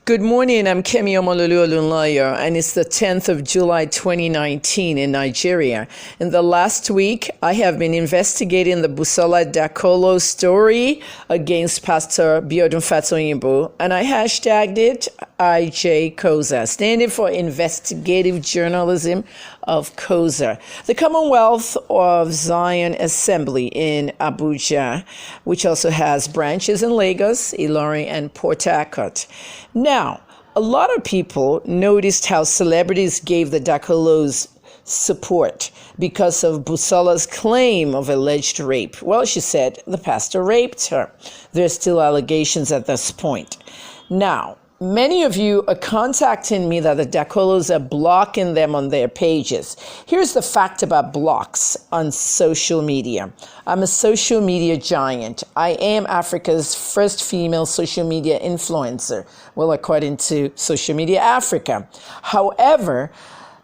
Good morning, I'm Kemi Olunloyo, and it's the 10th of July 2019 in Nigeria. In the last week, I have been investigating the Busola Dakolo story against Pastor Biodun Fatoyinbo, and I hashtagged it IJ standing for Investigative Journalism of COSA, the Commonwealth of Zion Assembly in Abuja, which also has branches in Lagos, Ilorin, and Port Harcourt. Now, a lot of people noticed how celebrities gave the Dakolos support because of Busola's claim of alleged rape. Well, she said the pastor raped her. There's still allegations at this point. Now, many of you are contacting me that the Dakolos are blocking them on their pages. Here's the fact about blocks on social media. I'm a social media giant. I am Africa's first female social media influencer, well, according to Social Media Africa. However,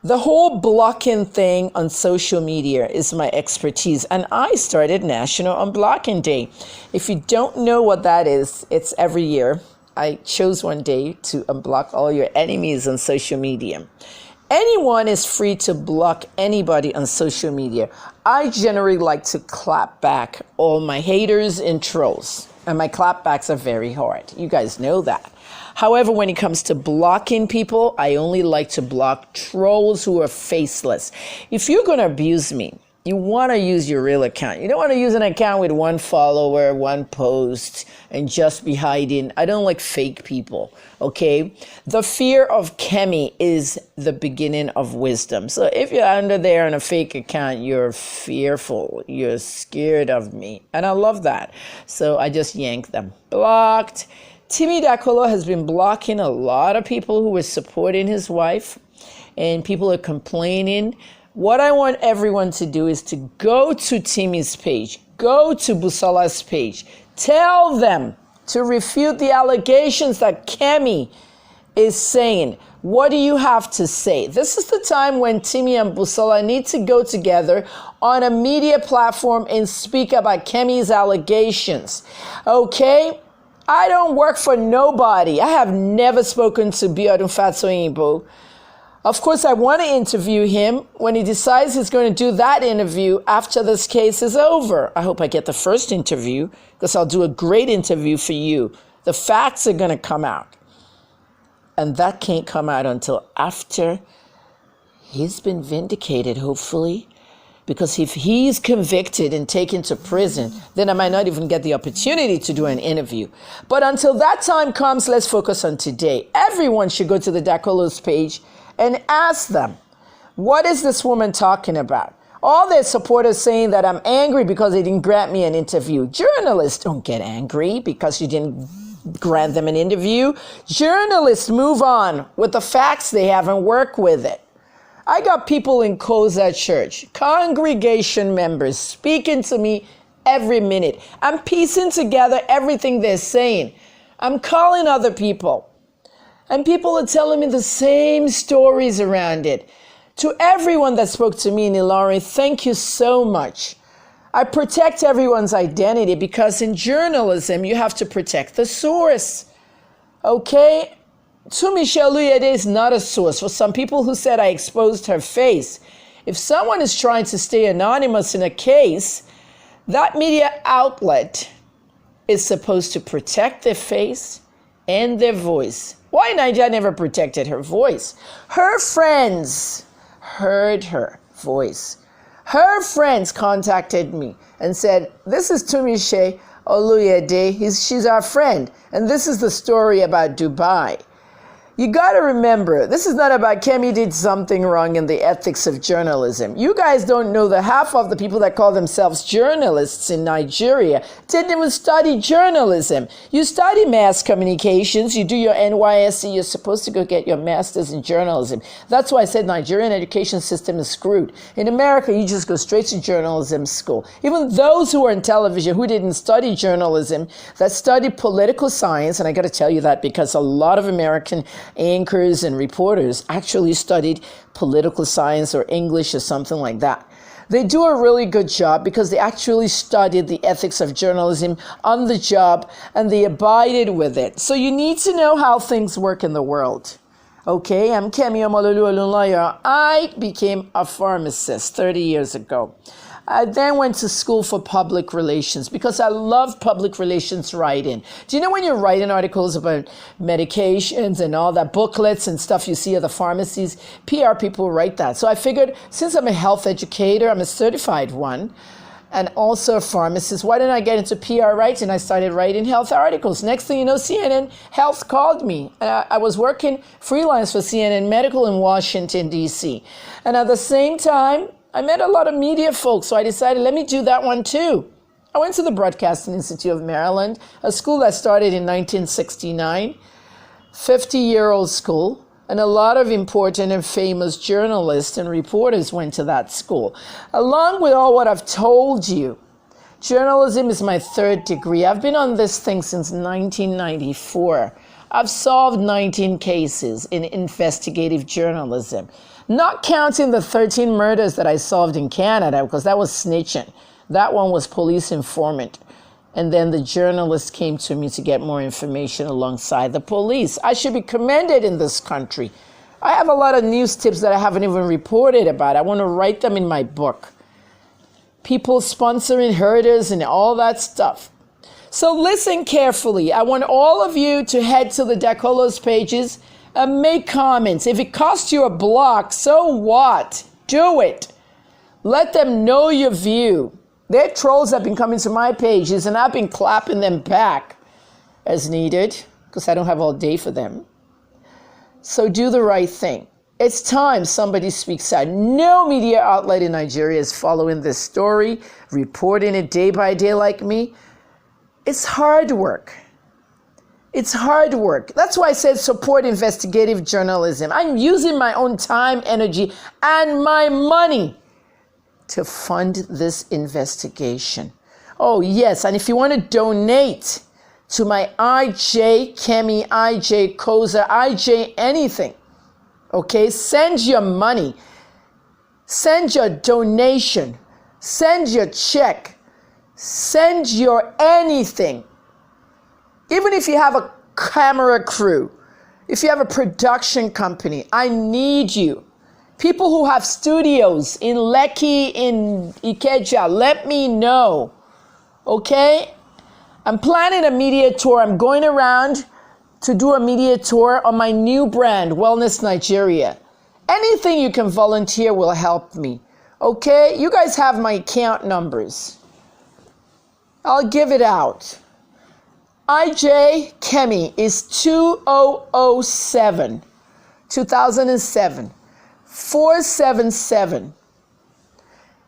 the whole blocking thing on social media is my expertise, and I started National Unblocking Day. If you don't know what that is, it's every year. I chose one day to unblock all your enemies on social media. Anyone is free to block anybody on social media. I generally like to clap back all my haters and trolls, and my clapbacks are very hard. You guys know that. However, when it comes to blocking people, I only like to block trolls who are faceless. If you're going to abuse me, you want to use your real account. You don't want to use an account with one follower, one post, and just be hiding. I don't like fake people, okay? The fear of Kemi is the beginning of wisdom. So if you're under there on a fake account, you're fearful. You're scared of me. And I love that. So I just yanked them. Blocked. Timi Dakolo has been blocking a lot of people who were supporting his wife, and people are complaining. What I want everyone to do is to go to Timi's page, go to Busola's page, tell them to refute the allegations that Kemi is saying. What do you have to say? This is the time when Timi and Busola need to go together on a media platform and speak about Kemi's allegations. Okay? I don't work for nobody. I have never spoken to Biodun Fatoyinbo. Of course, I want to interview him when he decides he's going to do that interview after this case is over. I hope I get the first interview because I'll do a great interview for you. The facts are going to come out. And that can't come out until after he's been vindicated, hopefully. Because if he's convicted and taken to prison, then I might not even get the opportunity to do an interview. But until that time comes, let's focus on today. Everyone should go to the Dakolos page and ask them, what is this woman talking about? All their supporters saying that I'm angry because they didn't grant me an interview. Journalists don't get angry because you didn't grant them an interview. Journalists move on with the facts they have and work with it. I got people in COSA Church, congregation members, speaking to me every minute. I'm piecing together everything they're saying. I'm calling other people. And people are telling me the same stories around it. To everyone that spoke to me in Ilorin, thank you so much. I protect everyone's identity because in journalism, you have to protect the source. Okay? Tunmise Oluyede is not a source. For some people who said I exposed her face, if someone is trying to stay anonymous in a case, that media outlet is supposed to protect their face and their voice. Why Nigeria never protected her voice? Her friends heard her voice. Her friends contacted me and said, this is Tunmise Oluyede, she's our friend, and this is the story about Dubai. You got to remember, this is not about Kemi did something wrong in the ethics of journalism. You guys don't know that half of the people that call themselves journalists in Nigeria didn't even study journalism. You study mass communications, you do your NYSC, you're supposed to go get your master's in journalism. That's why I said Nigerian education system is screwed. In America, you just go straight to journalism school. Even those who are in television who didn't study journalism, that studied political science, and I got to tell you that because a lot of American anchors and reporters actually studied political science or English or something like that. They do a really good job because they actually studied the ethics of journalism on the job and they abided with it. So you need to know how things work in the world. Okay, I'm Kemi Olunloyo. I became a pharmacist 30 years ago. I then went to school for public relations because I love public relations writing. Do you know when you're writing articles about medications and all that, booklets and stuff you see at the pharmacies, PR people write that. So I figured since I'm a health educator, I'm a certified one, and also a pharmacist, why didn't I get into PR writing? I started writing health articles. Next thing you know, CNN Health called me. I was working freelance for CNN Medical in Washington, D.C. And at the same time, I met a lot of media folks, so I decided, let me do that one too. I went to the Broadcasting Institute of Maryland, a school that started in 1969, 50-year-old school. And a lot of important and famous journalists and reporters went to that school. Along with all what I've told you, journalism is my third degree. I've been on this thing since 1994. I've solved 19 cases in investigative journalism, not counting the 13 murders that I solved in Canada, because that was snitching. That one was police informant. And then the journalist came to me to get more information alongside the police. I should be commended in this country. I have a lot of news tips that I haven't even reported about. I want to write them in my book. People sponsoring herders and all that stuff. So listen carefully. I want all of you to head to the Dakolos pages and make comments. If it costs you a block, so what? Do it. Let them know your view. Their trolls have been coming to my pages and I've been clapping them back as needed because I don't have all day for them. So do the right thing. It's time somebody speaks out. No media outlet in Nigeria is following this story, reporting it day by day like me. It's hard work. It's hard work. That's why I said support investigative journalism. I'm using my own time, energy, and my money to fund this investigation. Oh, yes, and if you want to donate to my IJ, Kemi, IJ, Koza, IJ, anything, okay, send your money, send your donation, send your check, send your anything. Even if you have a camera crew, if you have a production company, I need you. People who have studios in Lekki, in Ikeja, let me know, okay? I'm planning a media tour. I'm going around to do a media tour on my new brand, Wellness Nigeria. Anything you can volunteer will help me, okay? You guys have my account numbers. I'll give it out. IJ Kemi is 2007, 477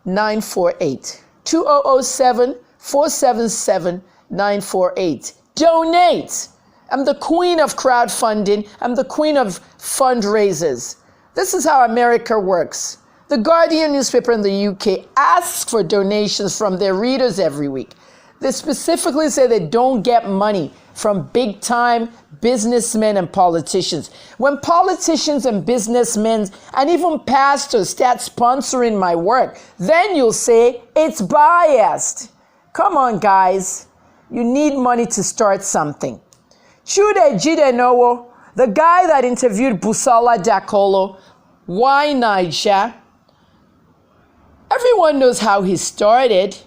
948. 2007 477 948. Donate. I'm the queen of crowdfunding. I'm the queen of fundraisers. This is how America works. The Guardian newspaper in the UK asks for donations from their readers every week. They specifically say they don't get money from big-time businessmen and politicians. When politicians and businessmen and even pastors start sponsoring my work, then you'll say it's biased. Come on, guys. You need money to start something. Chude Jidenowo, the guy that interviewed Busola Dakolo, why Niger? Everyone knows how he started.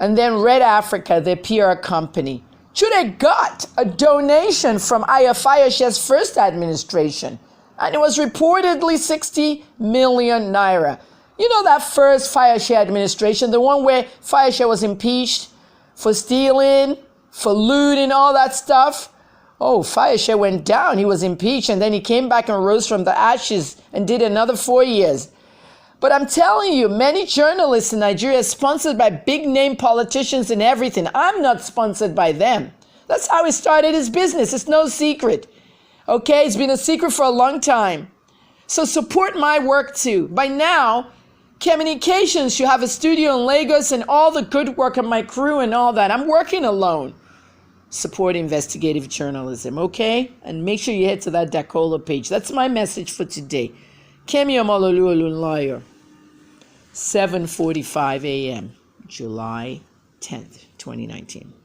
And then Red Africa, their PR company, Chude got a donation from Ayafayoshe's first administration. And it was reportedly 60 million naira. You know that first Fayoshe administration, the one where Fayoshe was impeached for stealing, for looting, all that stuff? Oh, Fayoshe went down. He was impeached, and then he came back and rose from the ashes and did another 4 years. But I'm telling you, many journalists in Nigeria are sponsored by big-name politicians and everything. I'm not sponsored by them. That's how he started his business. It's no secret. Okay? It's been a secret for a long time. So support my work too. By now, Communications should have a studio in Lagos and all the good work of my crew and all that. I'm working alone. Support investigative journalism, okay? And make sure you head to that Dakola page. That's my message for today. Kemi Olunloyo. 7:45 a.m., July 10th, 2019.